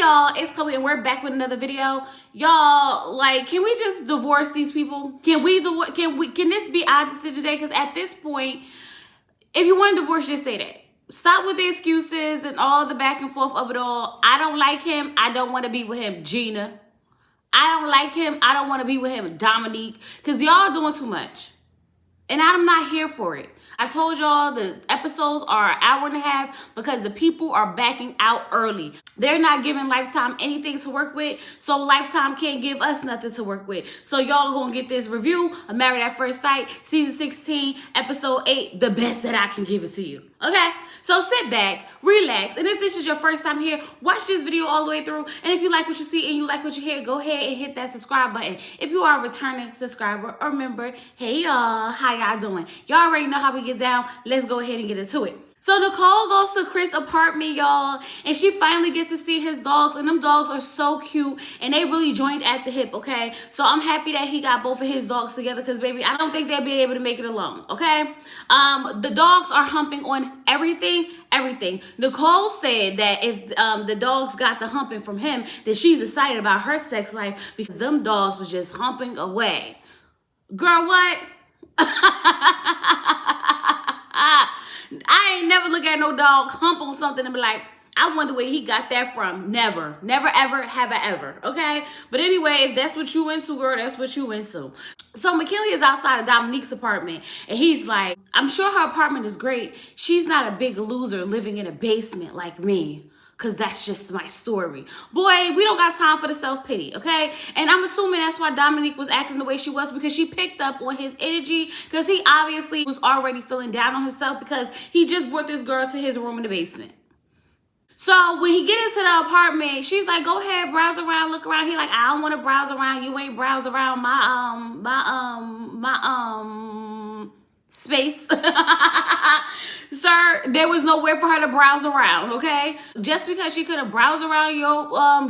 y'all, it's Chloe and we're back with another video. Y'all, like, can we just divorce these people? Can this be our decision today? Because at this point, if you want to divorce, just say that. Stop with the excuses and all the back and forth of it all. I don't like him. I don't want to be with him. Gina. I don't like him. I don't want to be with him. Dominique. Because y'all doing too much. And I'm not here for it. I told y'all the episodes are an hour and a half because the people are backing out early. They're not giving Lifetime anything to work with, so Lifetime can't give us nothing to work with. So y'all gonna get this review of Married at First Sight, season 16, episode 8, the best that I can give it to you. Okay? So sit back, relax, and if this is your first time here, watch this video all the way through. And if you like what you see and you like what you hear, go ahead and hit that subscribe button. If you are a returning subscriber or member, hey y'all, how y'all doing? Y'all already know how we get down. Let's go ahead and get into it. So Nicole goes to Chris' apartment, y'all, and she finally gets to see his dogs, and them dogs are so cute, and they really joined at the hip, okay? So I'm happy that he got both of his dogs together, because, baby, I don't think they'll be able to make it alone, okay? The dogs are humping on everything. Nicole said that if the dogs got the humping from him, that she's excited about her sex life, because them dogs was just humping away. Girl, what? I ain't never look at no dog hump on something and be like, I wonder where he got that from. Never, ever, have I ever, okay? But anyway, if that's what you into, girl, that's what you into. So McKinley is outside of Dominique's apartment, and he's like, I'm sure her apartment is great. She's not a big loser living in a basement like me. Because that's just my story. Boy, we don't got time for the self-pity, okay? And I'm assuming that's why Dominique was acting the way she was, because she picked up on his energy, because he obviously was already feeling down on himself because he just brought this girl to his room in the basement. So when he get into the apartment, she's like, go ahead, browse around, look around. He like, I don't want to browse around. You ain't browse around my space. Sir, there was nowhere for her to browse around, okay? Just because she couldn't browse around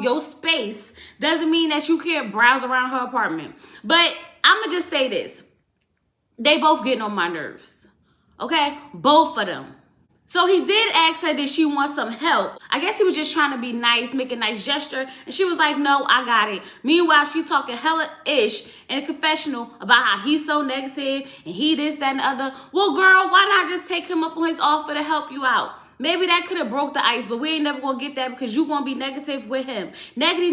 your space doesn't mean that you can't browse around her apartment. But I'm gonna just say this. They both getting on my nerves, okay? Both of them. So he did ask her, did she want some help? I guess he was just trying to be nice, make a nice gesture. And she was like, no, I got it. Meanwhile, she talking hella-ish in a confessional about how he's so negative and he this, that, and the other. Well, girl, why not just take him up on his offer to help you out? Maybe that could have broke the ice, but we ain't never gonna get that because you gonna be negative with him. Negative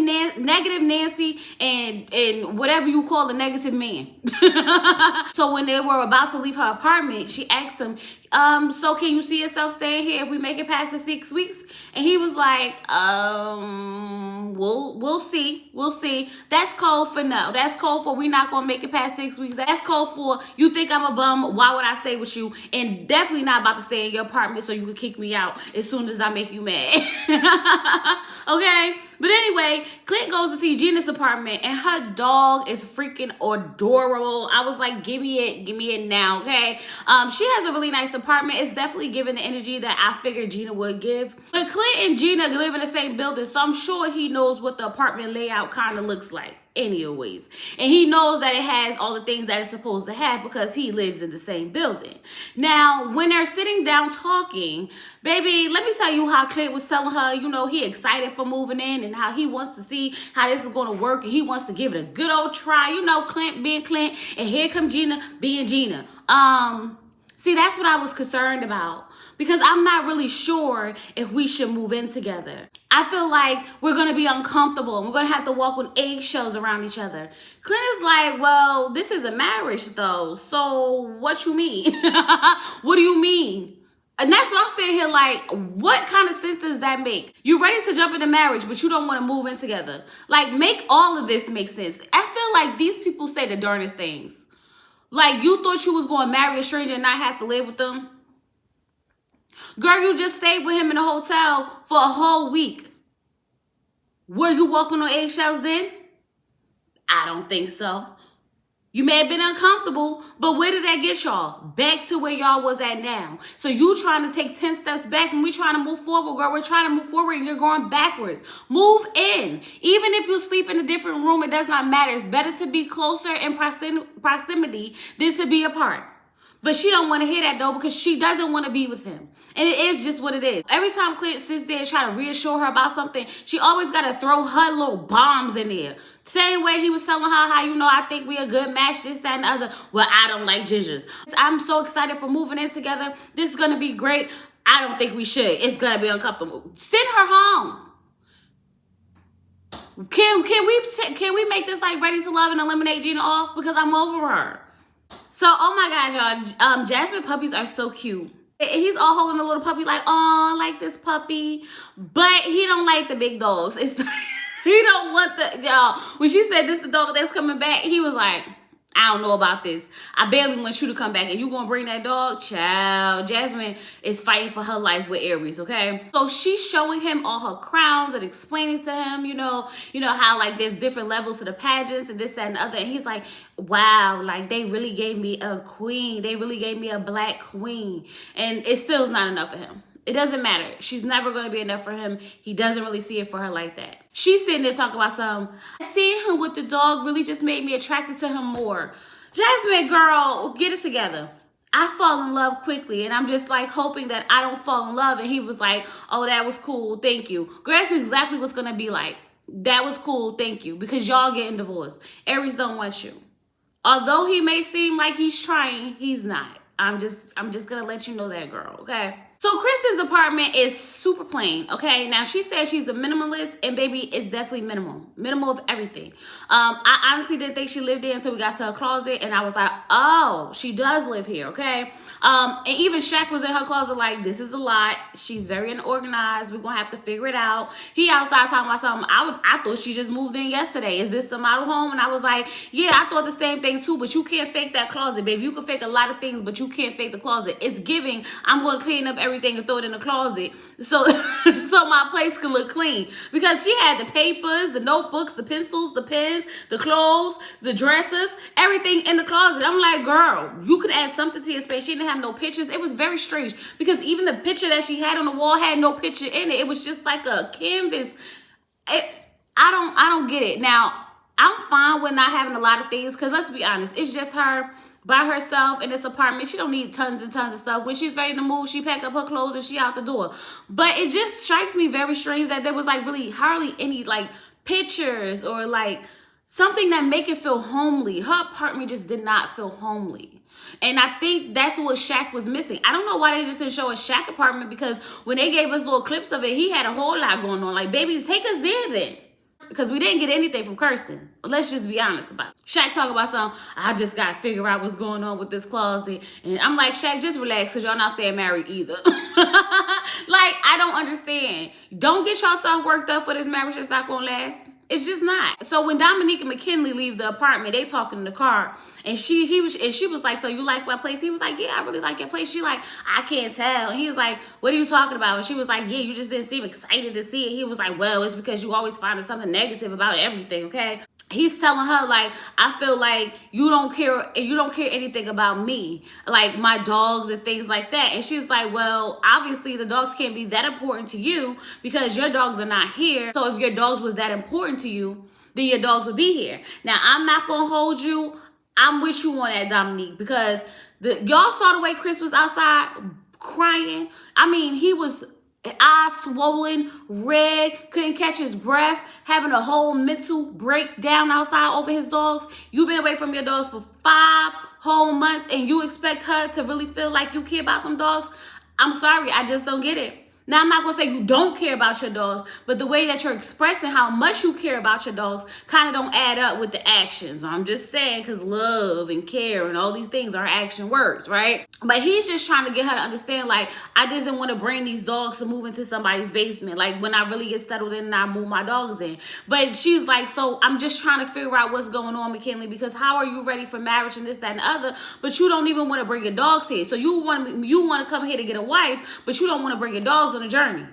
Nancy and whatever you call a negative man. So when they were about to leave her apartment, she asked him, so can you see yourself staying here if we make it past the 6 weeks? And he was like, we'll see. That's code for no. That's code for we not gonna make it past 6 weeks. That's code for you think I'm a bum, why would I stay with you? And definitely not about to stay in your apartment so you can kick me out as soon as I make you mad. Okay? But anyway, Clint goes to see Gina's apartment and her dog is freaking adorable. I was like, give me it now, okay? She has a really nice apartment. It's definitely giving the energy that I figured Gina would give. But Clint and Gina live in the same building, so I'm sure he knows what the apartment layout kind of looks like anyways. And he knows that it has all the things that it's supposed to have because he lives in the same building. Now, when they're sitting down talking, baby, let me tell you how Clint was telling her, you know, he excited for moving in and how he wants to see how this is going to work and he wants to give it a good old try. You know, Clint being Clint, and here come Gina being Gina. See, that's what I was concerned about because I'm not really sure if we should move in together. I feel like we're going to be uncomfortable and we're going to have to walk on eggshells around each other. Clint is like, well, this is a marriage though. So what you mean? What do you mean? And that's what I'm saying here, like, what kind of sense does that make? You're ready to jump into marriage, but you don't want to move in together. Like, make all of this make sense. I feel like these people say the darnest things. Like, you thought you was going to marry a stranger and not have to live with them? Girl, you just stayed with him in a hotel for a whole week. Were you walking on eggshells then? I don't think so. You may have been uncomfortable, but where did that get y'all? Back to where y'all was at now. So you trying to take 10 steps back and we trying to move forward, girl. We're trying to move forward and you're going backwards. Move in. Even if you sleep in a different room, it does not matter. It's better to be closer in proximity than to be apart. But she don't want to hear that though, because she doesn't want to be with him. And it is just what it is. Every time Clint sits there and try to reassure her about something, she always got to throw her little bombs in there. Same way he was telling her how, you know, I think we a good match, this, that, and the other. Well, I don't like gingers. I'm so excited for moving in together. This is going to be great. I don't think we should. It's going to be uncomfortable. Send her home. Can we make this like Ready to Love and eliminate Gina off? Because I'm over her. So, oh my gosh, y'all. Jasmine puppies are so cute. He's all holding a little puppy like, oh, I like this puppy. But he don't like the big dogs. He don't want the, y'all. When she said this the dog that's coming back, he was like, I don't know about this. I barely want you to come back and you gonna bring that dog? Child, Jasmine is fighting for her life with Aries, okay? So she's showing him all her crowns and explaining to him, you know how like there's different levels to the pageants and this, that, and the other. And he's like, wow, like they really gave me a queen. They really gave me a black queen. And it still is not enough for him. It doesn't matter. She's never going to be enough for him. He doesn't really see it for her like that. She's sitting there talking about something. Seeing him with the dog really just made me attracted to him more. Jasmine, girl, get it together. I fall in love quickly, and I'm just like hoping that I don't fall in love. And he was like, oh, that was cool. Thank you. Girl, that's exactly what's going to be like. That was cool. Thank you. Because y'all getting divorced. Aries don't want you. Although he may seem like he's trying, he's not. I'm just going to let you know that, girl, okay? So Kristen's apartment is super plain, okay? Now, she says she's a minimalist, and baby, it's definitely minimal. Minimal of everything. I honestly didn't think she lived there until we got to her closet, and I was like, oh, she does live here, okay? And even Shaq was in her closet like, this is a lot. She's very unorganized. We're going to have to figure it out. He outside talking about something. I thought she just moved in yesterday. Is this the model home? And I was like, yeah, I thought the same thing too, but you can't fake that closet, baby. You can fake a lot of things, but you can't fake the closet. It's giving, I'm going to clean up everything and throw it in the closet so so my place can look clean, because she had the papers, the notebooks, the pencils, the pens, the clothes, the dresses, everything in the closet. I'm like, girl, you could add something to your space. She didn't have no pictures. It was very strange, because even the picture that she had on the wall had no picture in it. It was just like a canvas. I don't get it. Now, I'm fine with not having a lot of things, because let's be honest, it's just her by herself in this apartment. She don't need tons and tons of stuff. When she's ready to move, she pack up her clothes and she out the door. But it just strikes me very strange that there was like really hardly any like pictures or like something that make it feel homely. Her apartment just did not feel homely. And I think that's what Shaq was missing. I don't know why they just didn't show a Shaq apartment, because when they gave us little clips of it, he had a whole lot going on. Like, baby, take us there then. Because we didn't get anything from Kirsten. Let's just be honest about it. Shaq talk about something, I just got to figure out what's going on with this closet. And I'm like, Shaq, just relax, because y'all not staying married either. Like, I don't understand. Don't get yourself worked up for this marriage that's not going to last. It's just not. So when Dominique and McKinley leave the apartment, they talking in the car, and she was like, so you like my place? He was like, yeah, I really like your place. She like, I can't tell. And he was like, what are you talking about? And she was like, yeah, you just didn't seem excited to see it. He was like, well, it's because you always finding something negative about everything, okay? He's telling her, like, I feel like you don't care anything about me, like my dogs and things like that. And she's like, well, obviously the dogs can't be that important to you because your dogs are not here. So if your dogs were that important to you, then your dogs would be here. Now, I'm not gonna hold you. I'm with you on that, Dominique, because y'all saw the way Chris was outside crying. I mean, he was eyes swollen, red, couldn't catch his breath, having a whole mental breakdown outside over his dogs. You've been away from your dogs for 5 whole months, and you expect her to really feel like you care about them dogs? I'm sorry, I just don't get it. Now, I'm not going to say you don't care about your dogs, but the way that you're expressing how much you care about your dogs kind of don't add up with the actions. I'm just saying, because love and care and all these things are action words, right? But he's just trying to get her to understand, like, I just didn't want to bring these dogs to move into somebody's basement. Like, when I really get settled in and I move my dogs in. But she's like, so I'm just trying to figure out what's going on, McKinley, because how are you ready for marriage and this, that, and the other, but you don't even want to bring your dogs here. So you want to come here to get a wife, but you don't want to bring your dogs on a journey.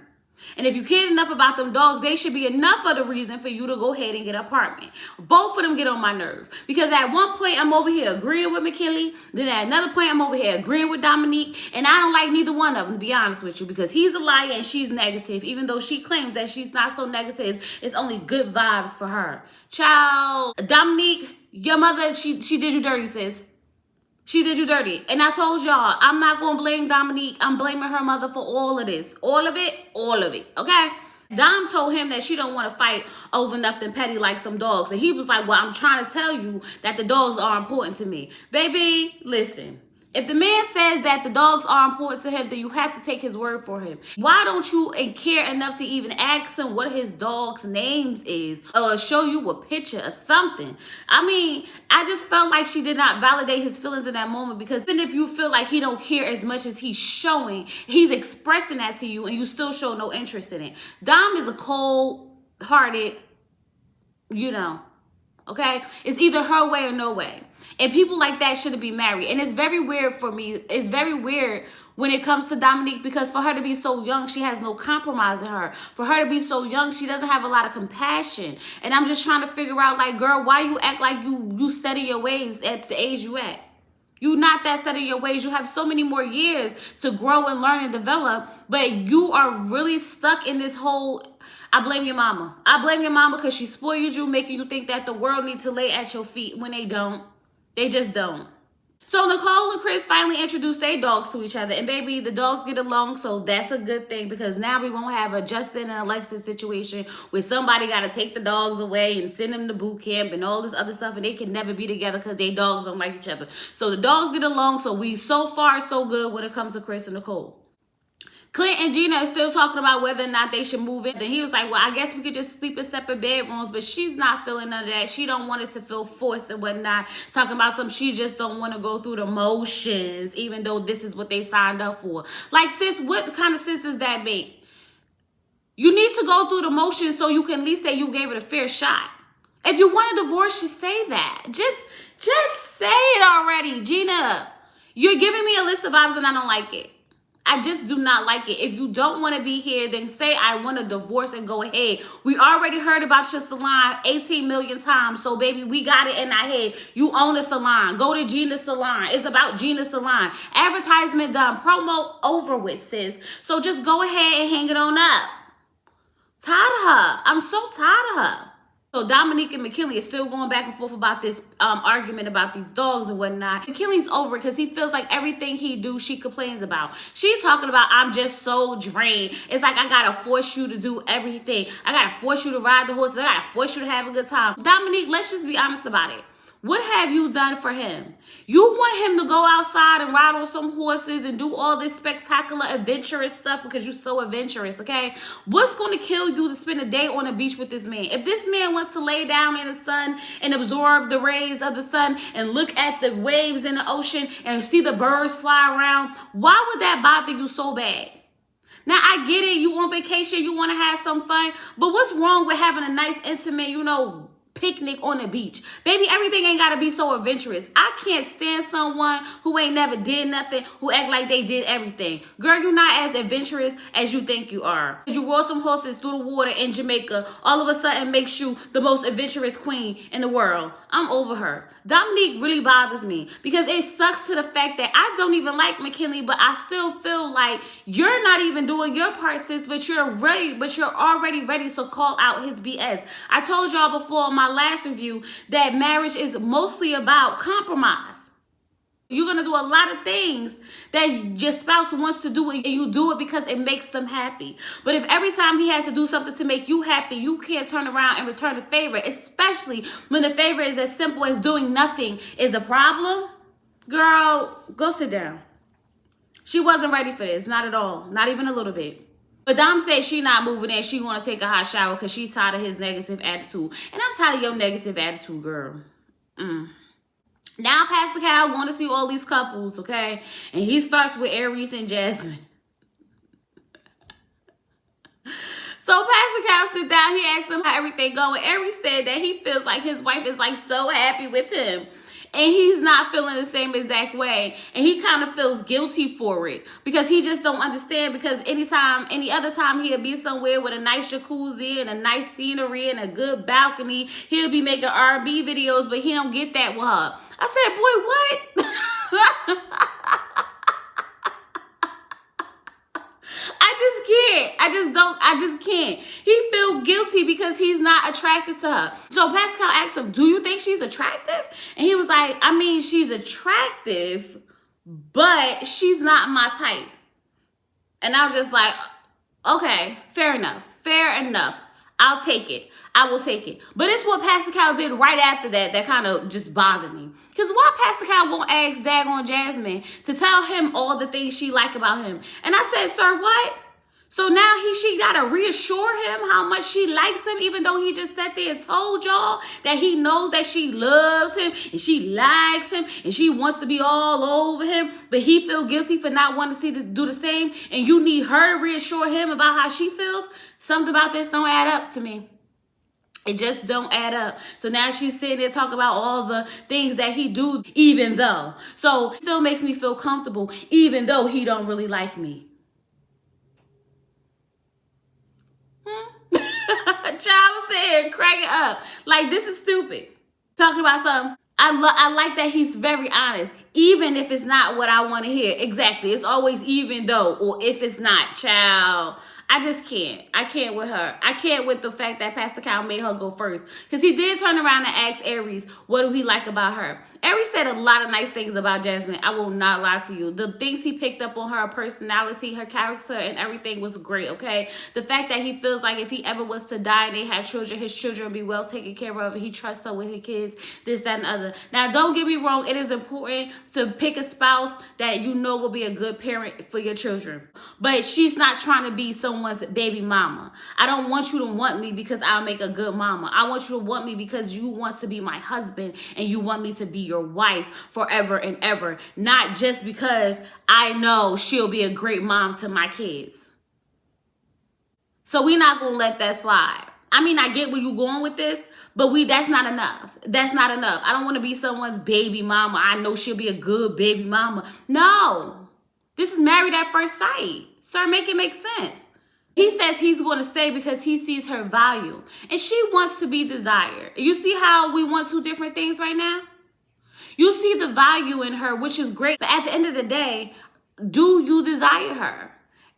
And if you care enough about them dogs, they should be enough of the reason for you to go ahead and get an apartment. Both of them get on my nerves, because at one point I'm over here agreeing with McKinley, then at another point I'm over here agreeing with Dominique, and I don't like neither one of them, to be honest with you, because he's a liar and she's negative, even though she claims that she's not so negative. It's only good vibes for her. Child, Dominique, your mother, she did you dirty, sis. She did you dirty. And I told y'all, I'm not going to blame Dominique. I'm blaming her mother for all of this. All of it, okay? Dom told him that she don't want to fight over nothing petty like some dogs. And he was like, well, I'm trying to tell you that the dogs are important to me. Baby, listen. If the man says that the dogs are important to him, then you have to take his word for him. Why don't you care enough to even ask him what his dog's names is, or show you a picture or something? I mean, I just felt like she did not validate his feelings in that moment, because even if you feel like he don't care as much as he's showing, he's expressing that to you and you still show no interest in it. Dom is a cold-hearted, okay? It's either her way or no way. And people like that shouldn't be married. And it's very weird for me. It's very weird when it comes to Dominique, because for her to be so young, she has no compromise in her. For her to be so young, she doesn't have a lot of compassion. And I'm just trying to figure out, like, girl, why you act like you set in your ways at the age you at? You not that set in your ways. You have so many more years to grow and learn and develop, but you are really stuck in this whole, I blame your mama. I blame your mama because she spoiled you, making you think that the world needs to lay at your feet when they don't. They just don't. So Nicole and Chris finally introduced their dogs to each other. And baby, the dogs get along, so that's a good thing, because now we won't have a Justin and Alexis situation where somebody got to take the dogs away and send them to boot camp and all this other stuff, and they can never be together because their dogs don't like each other. So the dogs get along, so we so far so good when it comes to Chris and Nicole. Clint and Gina are still talking about whether or not they should move in. And he was like, well, I guess we could just sleep in separate bedrooms. But she's not feeling none of that. She don't want it to feel forced and whatnot. Talking about she just don't want to go through the motions, even though this is what they signed up for. Like, sis, what kind of sense does that make? You need to go through the motions so you can at least say you gave it a fair shot. If you want a divorce, just say that. Just say it already. Gina, you're giving me a list of vibes and I don't like it. I just do not like it. If you don't want to be here, then say I want a divorce and go ahead. We already heard about your salon 18 million times. So, baby, we got it in our head. You own a salon. Go to Gina's salon. It's about Gina's salon. Advertisement done. Promo over with, sis. So just go ahead and hang it on up. Tired of her. I'm so tired of her. So Dominique and McKinley is still going back and forth about this argument about these dogs and whatnot. McKinley's over because he feels like everything he do, she complains about. She's talking about, I'm just so drained. It's like, I gotta force you to do everything. I gotta force you to ride the horses. I gotta force you to have a good time. Dominique, let's just be honest about it. What have you done for him? You want him to go outside and ride on some horses and do all this spectacular adventurous stuff because you're so adventurous, okay? What's going to kill you to spend a day on a beach with this man? If this man wants to lay down in the sun and absorb the rays of the sun and look at the waves in the ocean and see the birds fly around, why would that bother you so bad? Now, I get it. You on vacation. You want to have some fun. But what's wrong with having a nice, intimate, picnic on the beach? Baby, everything ain't gotta be so adventurous. I can't stand someone who ain't never did nothing, who act like they did everything. Girl, you're not as adventurous as you think you are. You rode some horses through the water in Jamaica, all of a sudden makes you the most adventurous queen in the world. I'm over her. Dominique really bothers me because it sucks to the fact that I don't even like McKinley, but I still feel like you're not even doing your part, sis, but you're already ready to call out his BS. I told y'all before in my last review that marriage is mostly about compromise. You're going to do a lot of things that your spouse wants to do, and you do it because it makes them happy. But if every time he has to do something to make you happy, you can't turn around and return the favor, especially when the favor is as simple as doing nothing is a problem, girl, go sit down. She wasn't ready for this, not at all, not even a little bit. But Dom said she not moving in. She want to take a hot shower because she's tired of his negative attitude. And I'm tired of your negative attitude, girl. Now Pastor Cal want to see all these couples, okay? And he starts with Aries and Jasmine. So Pastor Cal sit down. He asked him how everything going. Aries said that he feels like his wife is like so happy with him. And he's not feeling the same exact way. And he kind of feels guilty for it because he just don't understand, because any other time he'll be somewhere with a nice jacuzzi and a nice scenery and a good balcony, he'll be making R&B videos, but he don't get that with her. I said, boy, what? I just can't. I just can't. He feel guilty because he's not attracted to her. So Pascal asked him, do you think she's attractive? And he was like, I mean, she's attractive, but she's not my type. And I was just like, okay, fair enough. Fair enough. I'll take it. I will take it. But it's what Pastor Cal did right after that kind of just bothered me. Because why Pastor Cal won't ask daggone Jasmine to tell him all the things she like about him? And I said, sir, what? So now she got to reassure him how much she likes him, even though he just sat there and told y'all that he knows that she loves him and she likes him and she wants to be all over him, but he feel guilty for not wanting to do the same, and you need her to reassure him about how she feels? Something about this don't add up to me. It just don't add up. So now she's sitting there talking about all the things that he do, even though. So it still makes me feel comfortable, even though he don't really like me. Child was saying, cracking up. Like, this is stupid. Talking about something. I like that he's very honest, even if it's not what I want to hear. Exactly. It's always even though, or if it's not, child. I just can't. I can't with her. I can't with the fact that Pastor Cal made her go first. Because he did turn around and ask Aries, what do he like about her? Aries said a lot of nice things about Jasmine. I will not lie to you. The things he picked up on her personality, her character, and everything was great, okay? The fact that he feels like if he ever was to die and they had children, his children would be well taken care of. He trusts her with his kids, this, that, and other. Now, don't get me wrong. It is important to pick a spouse that you know will be a good parent for your children. But she's not trying to be someone's baby mama. I don't want you to want me because I'll make a good mama. I want you to want me because you want to be my husband and you want me to be your wife forever and ever. Not just because I know she'll be a great mom to my kids. So we're not going to let that slide. I mean, I get where you're going with this, but that's not enough. That's not enough. I don't want to be someone's baby mama. I know she'll be a good baby mama. No. This is married at first sight. Sir, make it make sense. He says he's going to stay because he sees her value. And she wants to be desired. You see how we want two different things right now? You see the value in her, which is great. But at the end of the day, do you desire her?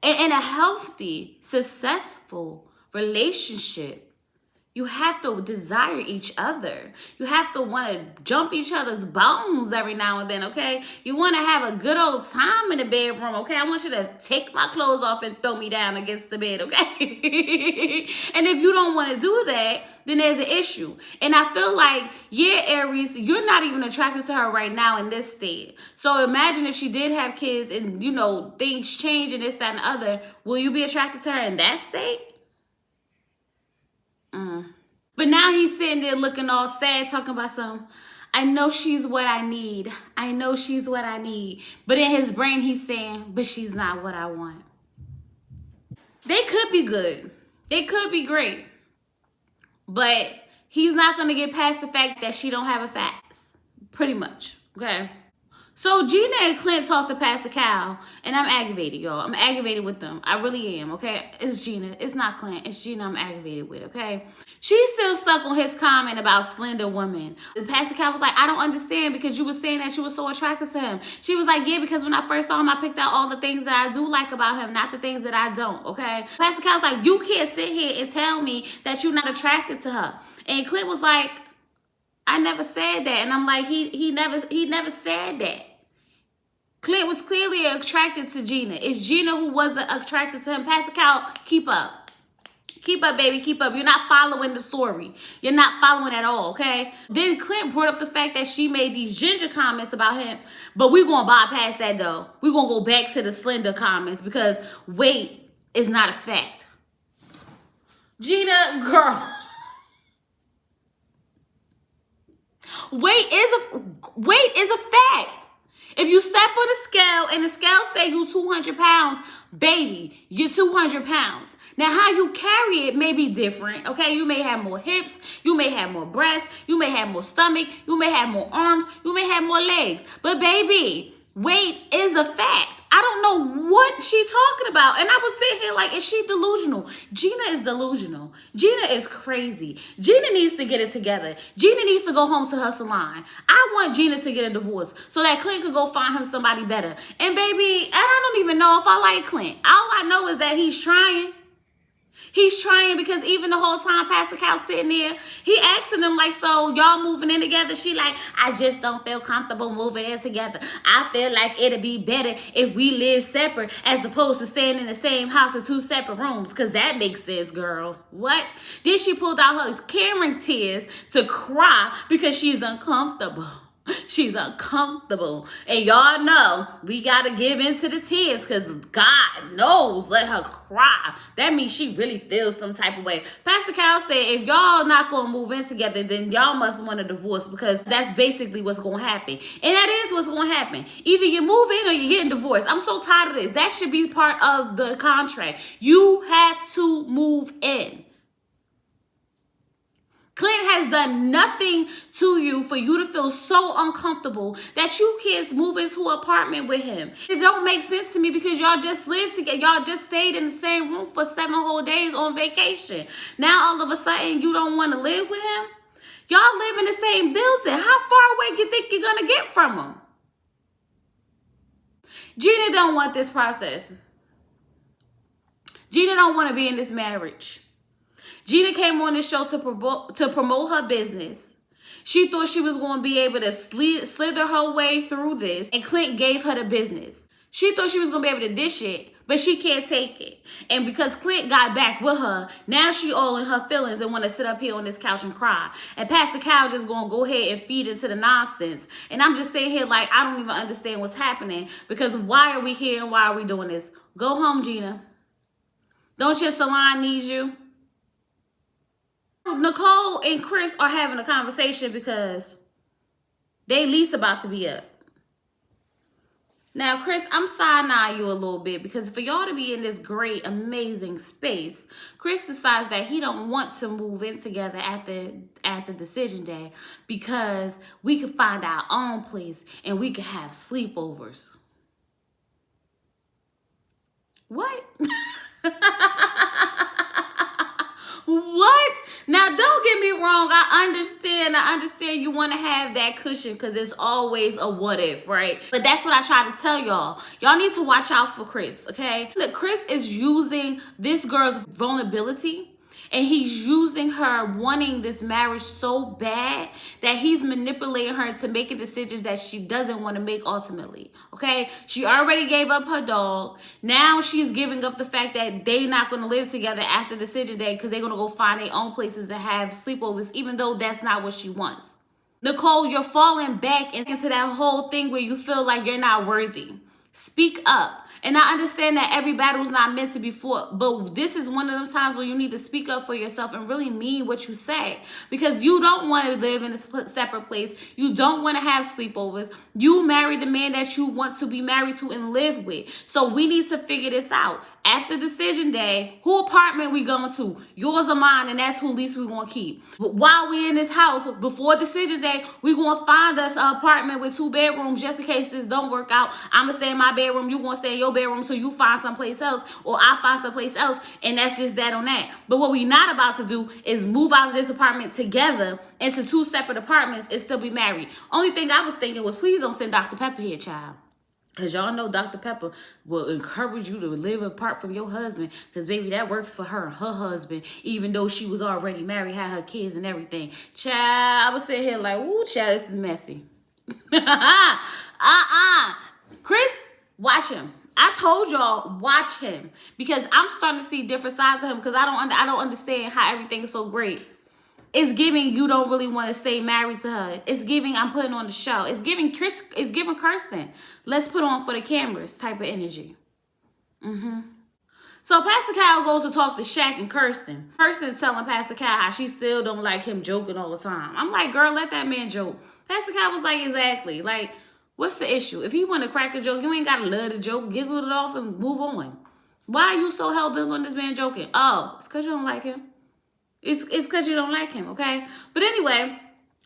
And in a healthy, successful relationship, you have to desire each other. You have to want to jump each other's bones every now and then, okay? You want to have a good old time in the bedroom, okay? I want you to take my clothes off and throw me down against the bed, okay? And if you don't want to do that, then there's an issue. And I feel like, yeah, Aries, you're not even attracted to her right now in this state. So imagine if she did have kids and, you know, things change and this, that, and the other. Will you be attracted to her in that state? But now he's sitting there looking all sad, talking about something. I know she's what I need. I know she's what I need. But in his brain, he's saying, but she's not what I want. They could be good. They could be great. But he's not going to get past the fact that she don't have a fast. Pretty much. Okay. So Gina and Clint talked to Pastor Cal, and I'm aggravated, y'all. I'm aggravated with them. I really am, okay? It's Gina. It's not Clint. It's Gina I'm aggravated with, okay? She's still stuck on his comment about slender women. Pastor Cal was like, I don't understand because you were saying that you were so attracted to him. She was like, yeah, because when I first saw him, I picked out all the things that I do like about him, not the things that I don't, okay? Pastor Cal's like, you can't sit here and tell me that you're not attracted to her. And Clint was like, I never said that. And I'm like, he never said that. Clint was clearly attracted to Gina. It's Gina who wasn't attracted to him. Pastor Cal, keep up. Keep up, baby, keep up. You're not following the story. You're not following at all, okay? Then Clint brought up the fact that she made these ginger comments about him. But we're going to bypass that, though. We're going to go back to the slender comments because weight is not a fact. Gina, girl. Weight is a fact. If you step on the scale and the scale say you 200 pounds, baby, you're 200 pounds. Now, how you carry it may be different, okay? You may have more hips, you may have more breasts, you may have more stomach, you may have more arms, you may have more legs. But baby, weight is a fact. I don't know what she talking about. And I was sitting here like, is she delusional? Gina is delusional. Gina is crazy. Gina needs to get it together. Gina needs to go home to her salon. I want Gina to get a divorce so that Clint could go find him somebody better. And baby, and I don't even know if I like Clint. All I know is that he's trying. He's trying because even the whole time Pastor Cal sitting there, he asking them like, so y'all moving in together? She like, I just don't feel comfortable moving in together. I feel like it'd be better if we live separate as opposed to staying in the same house in 2 separate rooms. Because that makes sense, girl. What? Then she pulled out her Cameron tears to cry because she's uncomfortable. She's uncomfortable. And y'all know we got to give in to the tears because God knows, let her cry. That means she really feels some type of way. Pastor Cal said if y'all not going to move in together, then y'all must want a divorce because that's basically what's going to happen. And that is what's going to happen. Either you move in or you're getting divorced. I'm so tired of this. That should be part of the contract. You have to move in. Clint has done nothing to you for you to feel so uncomfortable that you can't move into an apartment with him. It don't make sense to me because y'all just lived together. Y'all just stayed in the same room for 7 whole days on vacation. Now all of a sudden you don't want to live with him? Y'all live in the same building. How far away do you think you're going to get from him? Gina don't want this process. Gina don't want to be in this marriage. Gina came on this show to promote her business. She thought she was going to be able to slither her way through this, and Clint gave her the business. She thought she was going to be able to dish it, but she can't take it. And because Clint got back with her, now she all in her feelings and want to sit up here on this couch and cry. And Pastor Cal just going to go ahead and feed into the nonsense. And I'm just sitting here like, I don't even understand what's happening because why are we here and why are we doing this? Go home, Gina. Don't your salon need you? Nicole and Chris are having a conversation because they lease about to be up. Now, Chris, I'm side-eyeing you a little bit because for y'all to be in this great, amazing space, Chris decides that he don't want to move in together at the decision day because we could find our own place and we could have sleepovers. What? What? Now, don't get me wrong. I understand you want to have that cushion because it's always a what if, right? But that's what I try to tell y'all. Y'all need to watch out for Chris, okay? Look, Chris is using this girl's vulnerability and he's using her wanting this marriage so bad that he's manipulating her to making decisions that she doesn't want to make ultimately, okay? She already gave up her dog. Now she's giving up the fact that they're not going to live together after decision day because they're going to go find their own places and have sleepovers, even though that's not what she wants. Nicole, you're falling back into that whole thing where you feel like you're not worthy. Speak up. And I understand that every battle is not meant to be fought, but this is one of those times where you need to speak up for yourself and really mean what you say because you don't want to live in a separate place. You don't want to have sleepovers. You married the man that you want to be married to and live with. So we need to figure this out. After decision day, who apartment we going to? Yours or mine, and that's who lease we going to keep. But while we in this house, before decision day, we going to find us an apartment with 2 bedrooms just in case this don't work out. I'm going to stay in my bedroom, you going to stay in your bedroom, so you find someplace else, or I find someplace else, and that's just that on that. But what we not about to do is move out of this apartment together into 2 separate apartments and still be married. Only thing I was thinking was, please don't send Dr. Pepper here, child. Because y'all know Dr. Pepper will encourage you to live apart from your husband. Because, baby, that works for her and her husband. Even though she was already married, had her kids and everything. Child, I was sitting here like, ooh, child, this is messy. Chris, watch him. I told y'all, watch him. Because I'm starting to see different sides of him. Because I don't understand how everything is so great. It's giving you don't really want to stay married to her. It's giving I'm putting on the show. It's giving Kirsten. Let's put on for the cameras type of energy. So Pastor Cal goes to talk to Shaq and Kirsten. Kirsten's telling Pastor Cal how she still don't like him joking all the time. I'm like, girl, let that man joke. Pastor Cal was like, exactly. Like, what's the issue? If he want to crack a joke, you ain't got to love the joke. Giggle it off and move on. Why are you so hell-bent on this man joking? Oh, it's because you don't like him. It's because you don't like him, okay? But anyway,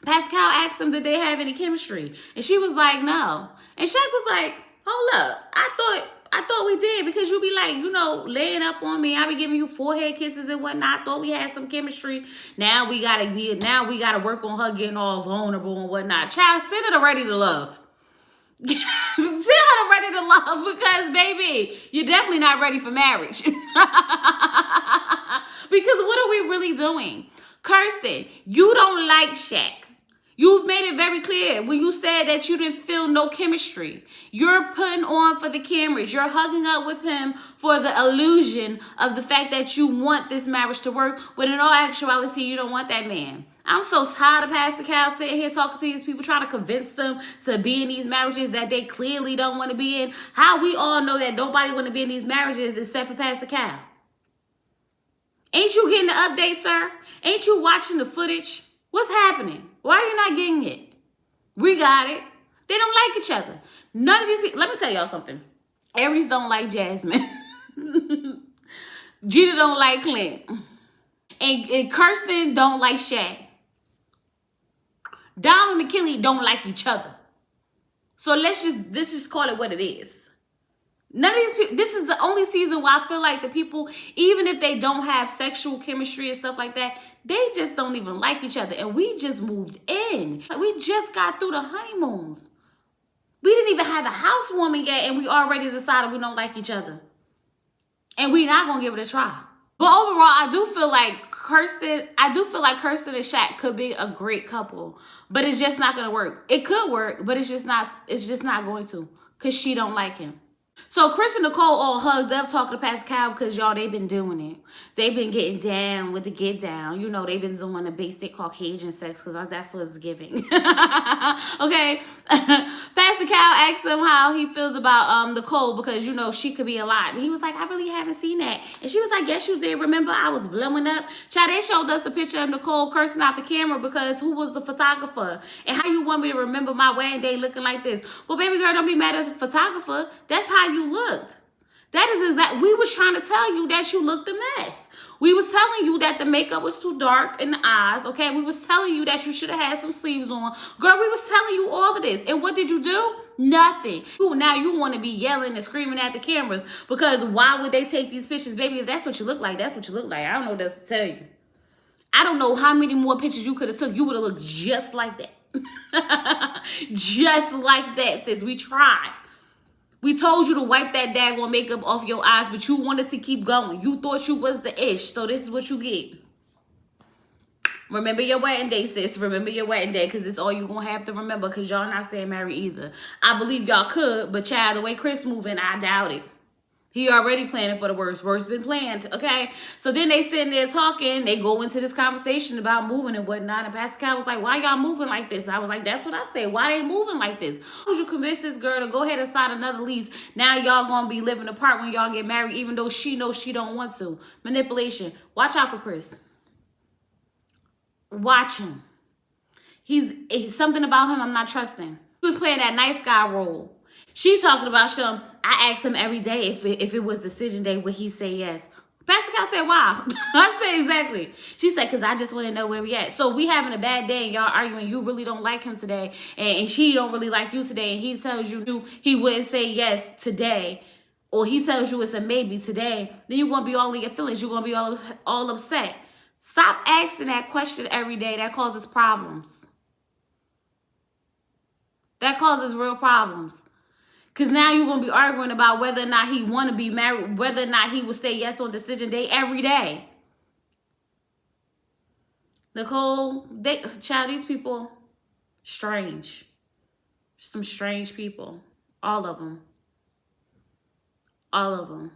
Pascal asked him, did they have any chemistry? And she was like, no. And Shaq was like, hold up. I thought we did because you be like, you know, laying up on me. I be giving you forehead kisses and whatnot. I thought we had some chemistry. Now we gotta work on her getting all vulnerable and whatnot. Child, send her ready to love. Send her ready to love because, baby, you're definitely not ready for marriage. Because what are we really doing? Kirsten, you don't like Shaq. You've made it very clear when you said that you didn't feel no chemistry. You're putting on for the cameras. You're hugging up with him for the illusion of the fact that you want this marriage to work, when in all actuality, you don't want that man. I'm so tired of Pastor Cal sitting here talking to these people, trying to convince them to be in these marriages that they clearly don't want to be in. How we all know that nobody want to be in these marriages except for Pastor Cal? Ain't you getting the update, sir? Ain't you watching the footage? What's happening? Why are you not getting it? We got it. They don't like each other. None of these people. Let me tell y'all something. Aries don't like Jasmine. Gina don't like Clint. And Kirsten don't like Shaq. Dom and McKinley don't like each other. So let's just call it what it is. None of these people, this is the only season where I feel like the people, even if they don't have sexual chemistry and stuff like that, they just don't even like each other. And we just moved in. We just got through the honeymoons. We didn't even have a housewarming yet, and we already decided we don't like each other. And we're not going to give it a try. But overall, I do feel like Kirsten and Shaq could be a great couple, but it's just not going to work. It could work, but it's just not going to, because she don't like him. So Chris and Nicole all hugged up talking to Pastor Cal because, y'all, they've been doing it. They've been getting down with the get down. You know, they've been doing the basic Caucasian sex because that's what it's giving. Okay? Pastor Cal asked him how he feels about Nicole because, you know, she could be a lot. And he was like, I really haven't seen that. And she was like, yes, you did. Remember, I was blowing up. Child, they showed us a picture of Nicole cursing out the camera because who was the photographer? And how you want me to remember my wedding day looking like this? Well, baby girl, don't be mad at the photographer. That's how you looked. That is exact. We was trying to tell you that you looked a mess. We was telling you that the makeup was too dark in the eyes, okay? We was telling you that you should have had some sleeves on. Girl, we was telling you all of this. And what did you do? Nothing. Now you want to be yelling and screaming at the cameras because why would they take these pictures? Baby, if that's what you look like, that's what you look like. I don't know what else to tell you. I don't know how many more pictures you could have took. You would have looked just like that. Just like that, sis. We tried. We told you to wipe that daggone makeup off your eyes, but you wanted to keep going. You thought you was the ish, so this is what you get. Remember your wedding day, sis. Remember your wedding day, because it's all you're going to have to remember, because y'all not staying married either. I believe y'all could, but child, the way Chris moving, I doubt it. He already planning for the worst. Worst been planned, okay? So then they sitting there talking. They go into this conversation about moving and whatnot. And Pastor Cal was like, why y'all moving like this? I was like, that's what I said. Why they moving like this? How would you convince this girl to go ahead and sign another lease? Now y'all going to be living apart when y'all get married, even though she knows she don't want to. Manipulation. Watch out for Chris. Watch him. He's something about him I'm not trusting. He was playing that nice guy role. She talking about some, I asked him every day if it was decision day, would he say yes? Pastor Cal said, wow. I said, exactly. She said, because I just want to know where we at. So we having a bad day and y'all arguing. You really don't like him today. And she don't really like you today. And he tells you he wouldn't say yes today. Or he tells you it's a maybe today. Then you're going to be all in your feelings. You're going to be all upset. Stop asking that question every day. That causes problems. That causes real problems. Because now you're going to be arguing about whether or not he want to be married, whether or not he would say yes on decision day every day. Nicole, child, these people, strange. Some strange people. All of them. All of them.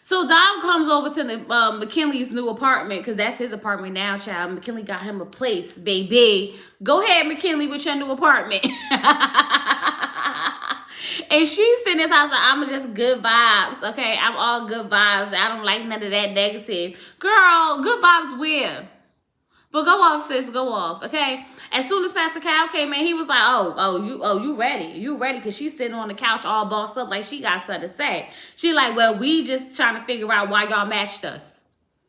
So Dom comes over to the McKinley's new apartment, because that's his apartment now, child. McKinley got him a place, baby. Go ahead, McKinley, with your new apartment. And she's sitting in this house like, I'm just good vibes, okay? I'm all good vibes. I don't like none of that negative. Girl, good vibes where? But go off, sis, go off, okay? As soon as Pastor Cal came in, he was like, you ready. You ready, because she's sitting on the couch all bossed up like she got something to say. She like, well, we just trying to figure out why y'all matched us.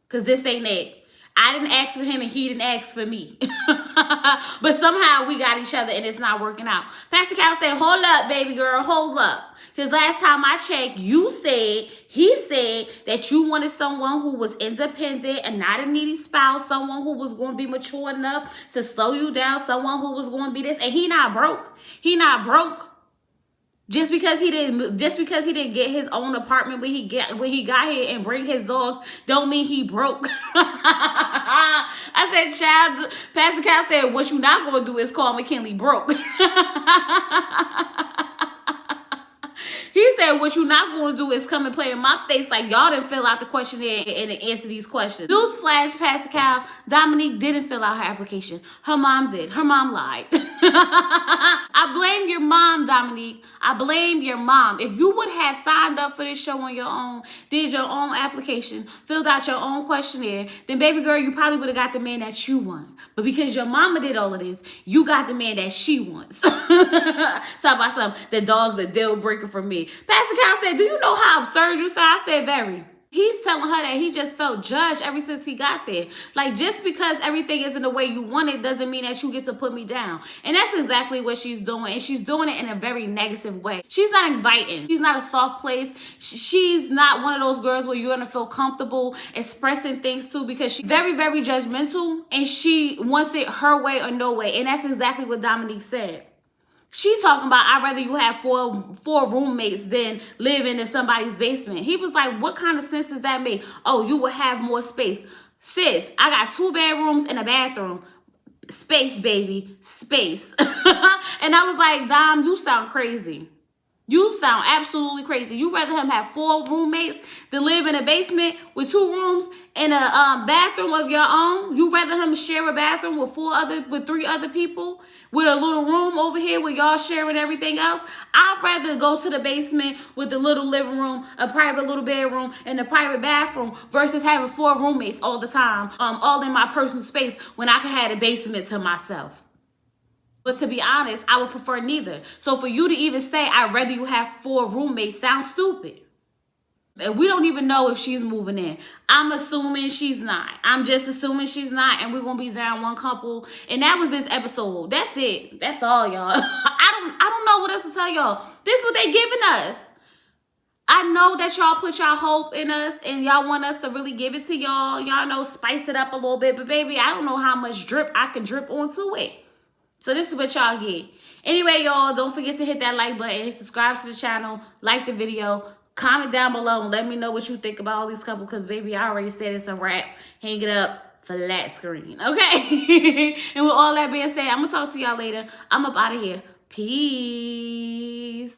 Because this ain't it. I didn't ask for him and he didn't ask for me. But somehow we got each other and it's not working out. Pastor Cal said, hold up, baby girl, hold up. Because last time I checked, he said that you wanted someone who was independent and not a needy spouse, someone who was going to be mature enough to slow you down, someone who was going to be this. And he not broke. He not broke. Just because he didn't get his own apartment when he got here and bring his dogs, don't mean he broke. I said, child, Pastor Cal said, what you not gonna do is call McKinley broke. He said, what you not going to do is come and play in my face like y'all didn't fill out the questionnaire and answer these questions. Newsflash, Pastor Cal, Dominique didn't fill out her application. Her mom did. Her mom lied. I blame your mom, Dominique. I blame your mom. If you would have signed up for this show on your own, did your own application, filled out your own questionnaire, then baby girl, you probably would have got the man that you want. But because your mama did all of this, you got the man that she wants. Talk about something, the dog's a deal breaker for me. Pastor Cal said, do you know how absurd you sound? I said, very. He's telling her that he just felt judged ever since he got there. Like, just because everything isn't the way you want it doesn't mean that you get to put me down. And that's exactly what she's doing. And she's doing it in a very negative way. She's not inviting. She's not a soft place. She's not one of those girls where you're going to feel comfortable expressing things to, because she's very, very judgmental. And she wants it her way or no way. And that's exactly what Dominique said. She's talking about, I'd rather you have four roommates than live in somebody's basement. He was like, what kind of sense does that make? Oh, you will have more space. Sis, I got 2 bedrooms and a bathroom. Space, baby. Space. And I was like, Dom, you sound crazy. You sound absolutely crazy. You rather him have 4 roommates than live in a basement with 2 rooms and a bathroom of your own? You rather him share a bathroom with 3 other people with a little room over here where y'all sharing everything else? I'd rather go to the basement with the little living room, a private little bedroom, and a private bathroom versus having 4 roommates all the time, all in my personal space when I could have a basement to myself. But to be honest, I would prefer neither. So for you to even say, I'd rather you have 4 roommates sounds stupid. And we don't even know if she's moving in. I'm assuming she's not. I'm just assuming she's not. And we're going to be down one couple. And that was this episode. That's it. That's all, y'all. I don't know what else to tell y'all. This is what they giving us. I know that y'all put y'all hope in us and y'all want us to really give it to y'all. Y'all know, spice it up a little bit. But baby, I don't know how much drip I can drip onto it. So this is what y'all get. Anyway, y'all, don't forget to hit that like button, subscribe to the channel, like the video, comment down below, and let me know what you think about all these couples, because, baby, I already said it's a wrap. Hang it up, flat screen, okay? And with all that being said, I'm going to talk to y'all later. I'm up out of here. Peace.